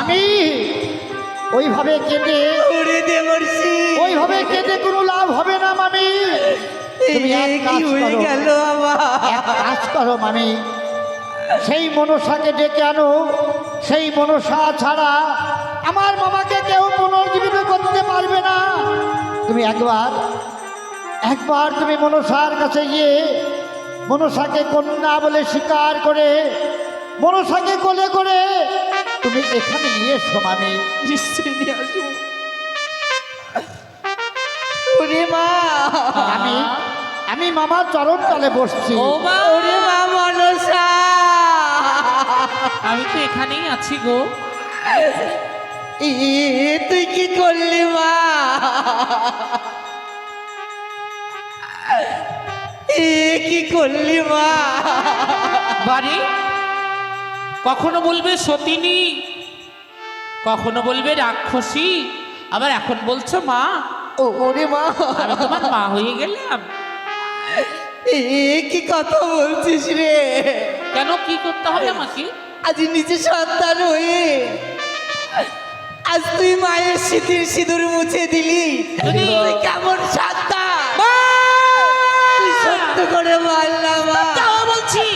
আমি ওইভাবে কেঁদে ওরে দেবর্ষি, ওইভাবে কেঁদে কোনো লাভ হবে না মামি। তুমি এক কি কাজ হয়ে করো, গেল আমার? এক কাজ করো মামি, সেই মনসাকে ডেকে আনো। সেই মনসা ছাড়া আমার মামাকে কেউ পুনর্জীবিত করতে পারবে না। তুমি একবার তুমি মনসার কাছে গিয়ে মনসাকে কন্যা বলে স্বীকার করে মনসাকে কোলে করে তুমি এখানে নিয়ে এসো মামি। নিশ্চয়ই নিয়ে আসবো। ওরে মা, আমি মামার চরণ তলে বসছি। ও মা, ওরে মা মনসা, আমি তো এখানেই আছি গো। তুই কি করলি মা? কি করলি মা? বাড়ি কখনো বলবে সতিনী, কখনো বলবে রাক্ষসী, আবার এখন বলছো মা। ওরে মা, আমি তোমার মা হয়ে গেলাম। কি কথা বলছিস রে? কেন, কি করতে হবে আমাকে? আজ নিজে সন্তান হয়ে আজ তুই মায়ের স্মৃতির সিঁদুর মুছে দিলি। যদি- তুই কেমন সন্তান? তুই সত্য করে বল না মা। যাও বলছি।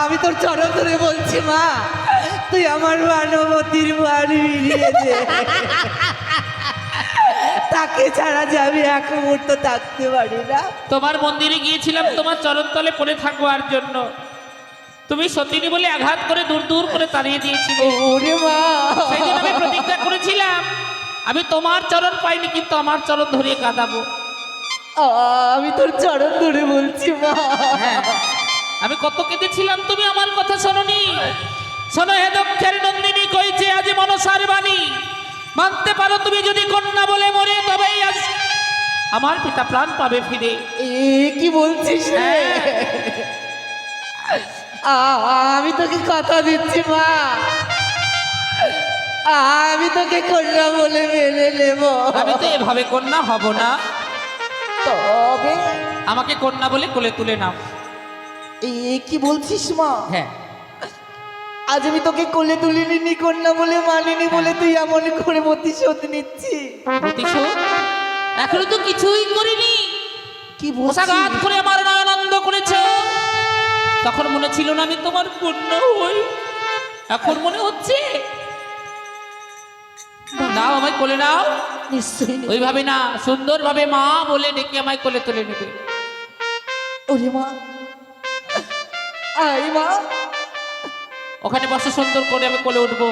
আমি তোর চরণ ধরে বলছি মা, তুই আমার মানবতীর বাড়ি ফিরিয়ে দে। তাকে ছাড়া যাবি এক মুহূর্ত থাকতে পারি না। তোমার মন্দিরে গিয়েছিলাম তোমার চরণতলে পড়ে থাকবার জন্য। তুমি সতিনী বলে আঘাত করে দূর দূর করে তাড়িয়ে দিয়েছিলে। ওরে মা, সেদিন আমি প্রতিজ্ঞা করেছিলাম আমি তোমার চরণ পাইনি, কিন্তু আমার চরণ ধরিয়ে কাঁদাবো। আমি তোর চরণ ধরে বলছি মা। হ্যাঁ, আমি কত কেঁদেছিলাম, তুমি আমার কথা শোনোনি। শোনো হে দক্ষের নন্দিনী, কইছে আজ মনসার বাণী। মানতে পারো তুমি যদি কন্যা বলে মরে, তবেই আজ আমার পিতা প্রাণ পাবে ফিরে। কি বলছিস রে? আমি তোকে কথা দিচ্ছি মা, আমি তোকে কন্যা বলে মেনে নেব। আমি তো এভাবে কন্যা হব না। তবে আমাকে কন্যা বলে কোলে তুলে নাও। কি বলছিস মা? হ্যাঁ, আজ আমি তোকে কোলে তুলিনি, নি কন্যা বলে মানিনি বলে তুই এমন করে প্রতিশোধ নিচ্ছি। প্রতিশোধ এখনো তো কিছুই করিনি। কি পোশাঘাত করে আমার আনন্দ করেছ। তখন মনে ছিল না আমি তোমার কন্যা হই, এখন মনে হচ্ছে। নাও, আমায় কোলে নাও। নিশ্চয়ই নেব। ওইভাবে না, সুন্দরভাবে মা বলে ডেকে আমায় কোলে তুলে নেবে। ওরে মা, আই মা, ওখানে বসে সুন্দর করে আমি কোলে উঠবো।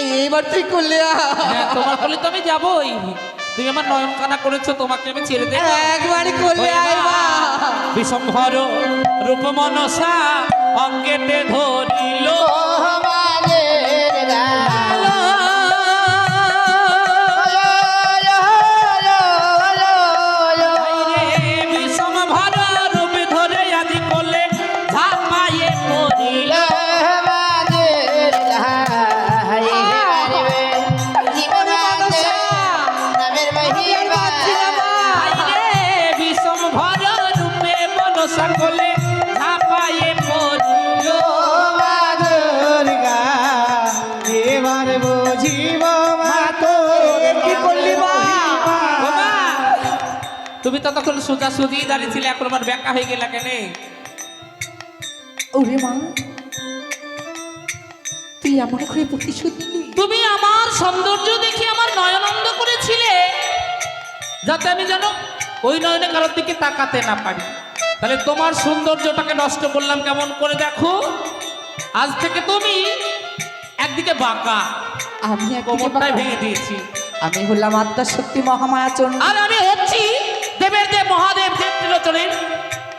এইবার তুই করলে হ্যাঁ, তোমার কোলে তো আমি যাবোই। তুমি আমার নয়ন কানা করেছো, তোমাকে আমি ছেড়ে দেবো? একবার করলে আয় মা। বিষম্ভর রূপ মনসা অঙ্গেতে ধরিল। বিষম্ভর রূপ ধরে আজি কোলে ঝাঁপায়ে পড়িল। বিষম্ভর রূপে মনসা কোলে ঝাঁপায়ে পড়িল। এবার বুঝিব মা তো কি করলি মা? বাবা, তুমি ততক্ষণ সোজা সুজি দাঁড়িয়েছিলে, এখন আমার ব্যাকা হয়ে গেলা কেন? ওরে মা, তুই এমন করে প্রতিশোধ নিলি? তুমি আমার সৌন্দর্য দেখে আমার নয়নন্দ করেছিলে, যাতে আমি যেন ওই নয়নে কারোর দিকে তাকাতে না পারি। তাহলে তোমার সৌন্দর্যটাকে নষ্ট করলাম কেমন করে দেখো। আজ থেকে তুমি একদিকে বাঁকা, আমি কোমরটাই ভেঙে দিয়েছি। আমি হলাম আত্মা শক্তি মহামায়া চন্ডী। আর আমি হচ্ছি দেবের দেব মহাদেব দেব ত্রিলোচনের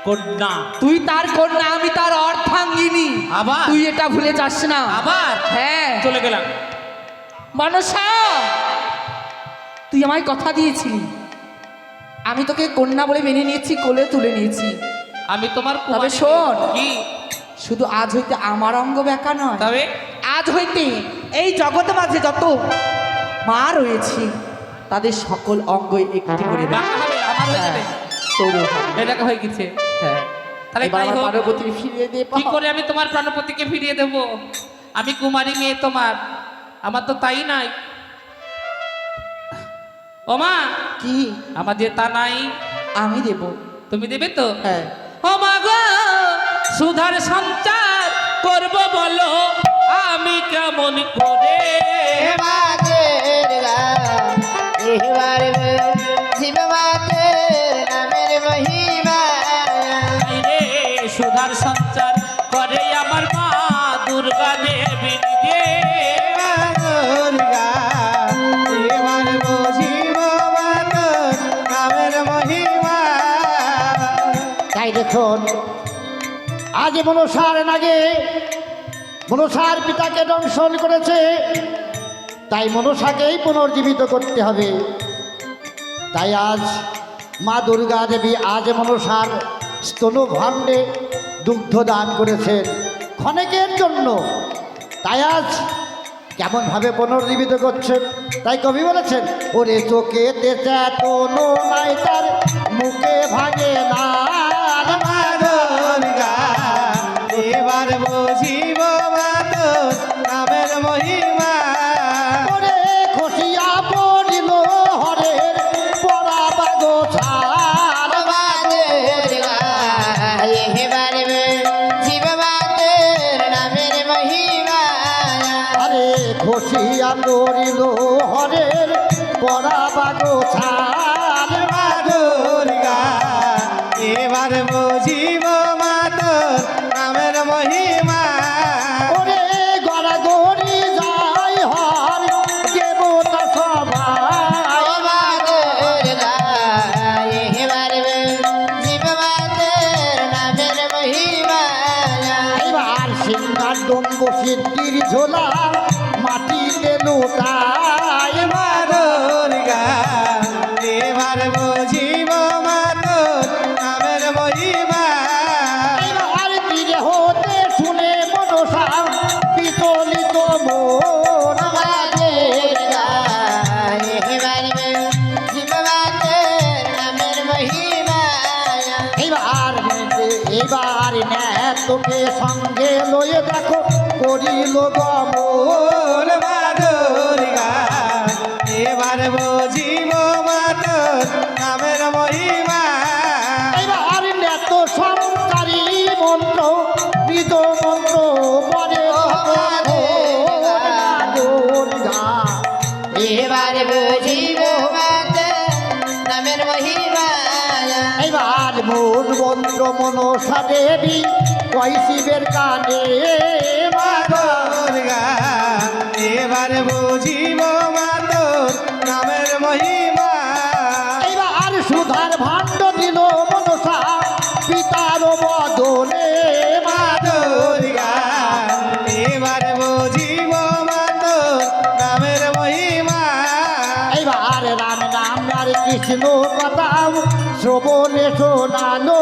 কন্যা। তুই তার কন্যা, আমি তার অর্ধাঙ্গিনী। আবার? তুই এটা ভুলে যাস না। আবার হ্যাঁ, চলে গেলাম। মনসা, তুই আমায় কথা দিয়েছিলি, আমি তোকে কন্যা বলে মেনে নিয়েছি, কোলে তুলে নিয়েছি। আমি তোমার তবে কুমারী। শোন, কি? শুধু আজ হইতে আমার অঙ্গ ব্যাকা নয়, তবে আজ হইতে এই জগতে মাঝে যত মা রয়েছে তাদের সকল অঙ্গ একটি করে দেয়। বাঁকা হবে, আমার হয়ে যাবে। তোরও হবে। এটাকে হয়ে গেছে। হ্যাঁ, তাহলে এবার তাই আমার হোক। পার্বতী ফিরিয়ে দে। কি করে আমি তোমার প্রাণপতিকে ফিরিয়ে দেবো? আমি কুমারী মেয়ে তোমার, আমার তো তাই নাই। ও মা, কি আমার যে তা নাই, আমি দেব? তুমি দেবে তো? হ্যাঁ। ও মা গো, সুধার সঞ্চার করব বলো আমি কেমন করে? রে সুধার সঞ্চার করে আমার মা দুর্গা দেবী নিজে। তাই দেখুন, আজ মনসার নাগে মনসার পিতাকে দংশন করেছে, তাই মনসাকেই পুনর্জীবিত করতে হবে। তাই আজ মা দুর্গা দেবী আজ মনসার স্তনভাণ্ডে দুগ্ধ দান করেছেন ক্ষণেকের জন্য। তাই আজ কেমনভাবে পুনর্জীবিত করছেন, তাই কবি বলেছেন, ওরে চোখে তেনো নাই তার মুখে ভাঙে না। এবার বুঝিব তোর নামের মহিমা। ওরে খসিয়া পড়িল হরের পরা বাগো ছাড়। আরে খসিয়া পড়িল হরের পরা বাগো ছাড়। দুর্গা এবার বুঝিব তোর নামের মহিমা। ওরে গড়াগড়ি যাই হর দেবতা সবাই। এবার সিংহার ডম্ব সিদ্ধির ঝোলা মাটিতে লুটায়। দুর্গা এবার বুঝিব তোর নামের মহিমা। এবার তীরে হতে শুনে মনসা বিচলিত মন। এবার তোকে সঙ্গে লয়ে দেখো করিল গমন। দুর্গা এবার বুঝিব তোর নামের মহিমা। এবার নেত সংসারী মন্ত্র বৃত মন্ত্র পরে দুর্গা। এবার বুঝিব নামের মহিমা। এবার মূল মন্ত্র মনসা দেবী কয় শিবের কানে। দুর্গা এবার বুঝিব তোর নামের মহিমা। এবার সুধার ভাণ্ড দিল মনসা পিতার বদনে। দুর্গা এবার বুঝিব তোর নামের মহিমা। এবার রাম নাম আর কৃষ্ণ কথা শ্রবণে শোনালো।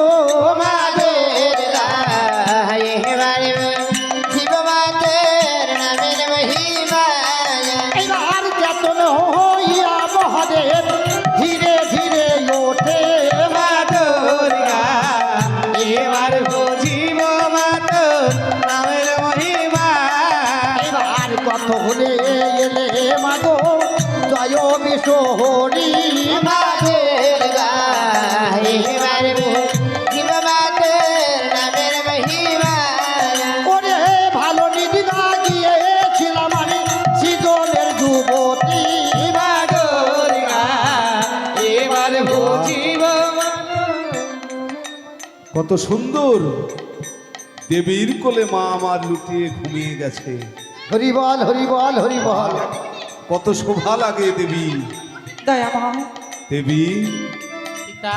এবার চেতন হইয়া মহাদেব ধীরে ধীরে ওঠে। দুর্গা এবার বুঝিব তোর নামের মহিমা। এবার কত হলে এলে মাগো জয় বিষ্ণু হরি। ওরে ভালো নিধি না গিয়েছিলাম আমি সৃজনের যুবতী। দুর্গা এবার বুঝিব। কত সুন্দর দেবীর কোলে মা আমার লুটিয়ে ঘুমিয়ে গেছে। হরি বল হরি বল হরি বল। কত শোভা লাগে দেবী। দয়া মা, দেবী পিতা,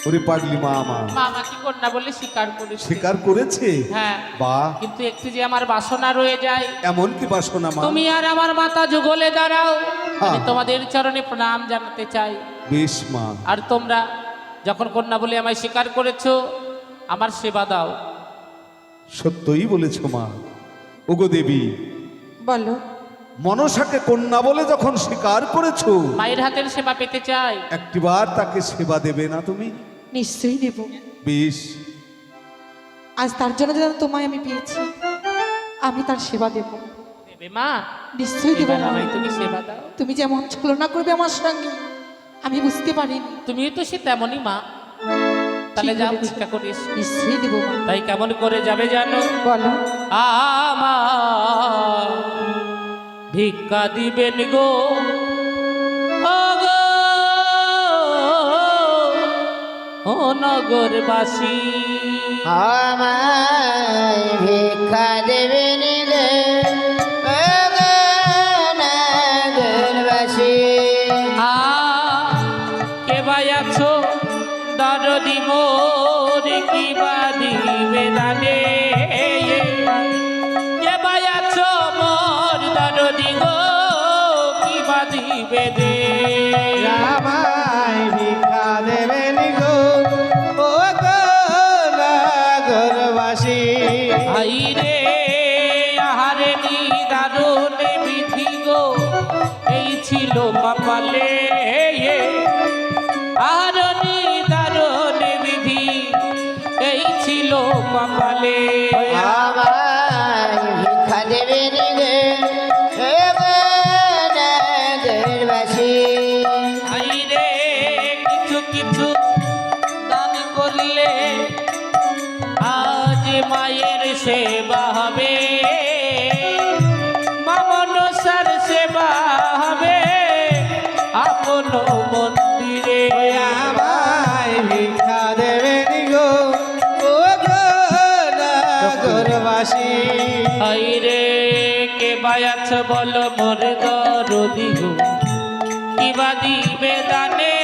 ওরে পাগলি মা আমার মা আমাকে কন্যা বলে স্বীকার করেছে। স্বীকার করেছে। হ্যাঁ, বাহ, কিন্তু একটু যে আমার বাসনা রয়ে যায়। এমন কি বাসনা মা? তুমি আর আমার মাতা যুগলে দাঁড়াও, আমি হ্যাঁ। তোমাদের চরণে প্রণাম জানাতে চাই। বেশ মা, আর তোমরা যখন কন্যা বলে আমায় স্বীকার করেছো, আমার সেবা দাও। সত্যই বলেছ মা। ওগো দেবী, বলো। মনসাকে কন্যা বলে যখন স্বীকার করেছো, মায়ের হাতের সেবা পেতে চাই। একটিবার তাকে সেবা দেবে না তুমি? নিশ্চয়ই দেব। বেশ, আজ তার জন্য যেন তোমায় আমি পেয়েছি, আমি তার সেবা দেব। দেবে মা? নিশ্চয়ই দেব এবার মা। আমায় তুমি সেবা দাও। তুমি যেমন ছলনা করবে আমার সঙ্গে আমি বুঝতে পারিনি। তুমিও তো সে তেমনই মা। তাহলে ঠিক যাও বলেছো। ভিক্ষা করে এসো। নিশ্চয়ই দেব মা। তাই কেমন করে যাবে জানো? বলো। আমার ভিক্ষা দিবেন গো ও গো ও নগরবাসী। আমায় ভিক্ষা দেবেন গে নগরবাসী। কে ভাই আছো দরদি মোর কি বা দিবে দানে। কে ভাই আছো মোর দরদি গো কি বা দিবে দে। আমায় ভিক্ষা দেবেন গো ও গো নগরবাসী। আই রে আহারে নি দারুণ বিধি গো এই ছিল কপালে। আহারনি দারুণ বিধি এই ছিল কপালে। আমায় ভিক্ষা দেবেন গে নগরবাসী। আই রে কিছু কিছু দান করলে আজ মায়ের সেবা হবে, মা মনসার সেবা হবে আপন মন্দিরে। আমায় ভিক্ষা দেবেন গো ও গো নগরবাসী। আই রে কে বায়াছ বল মোর দরদি গো কি বা দিবে দানে।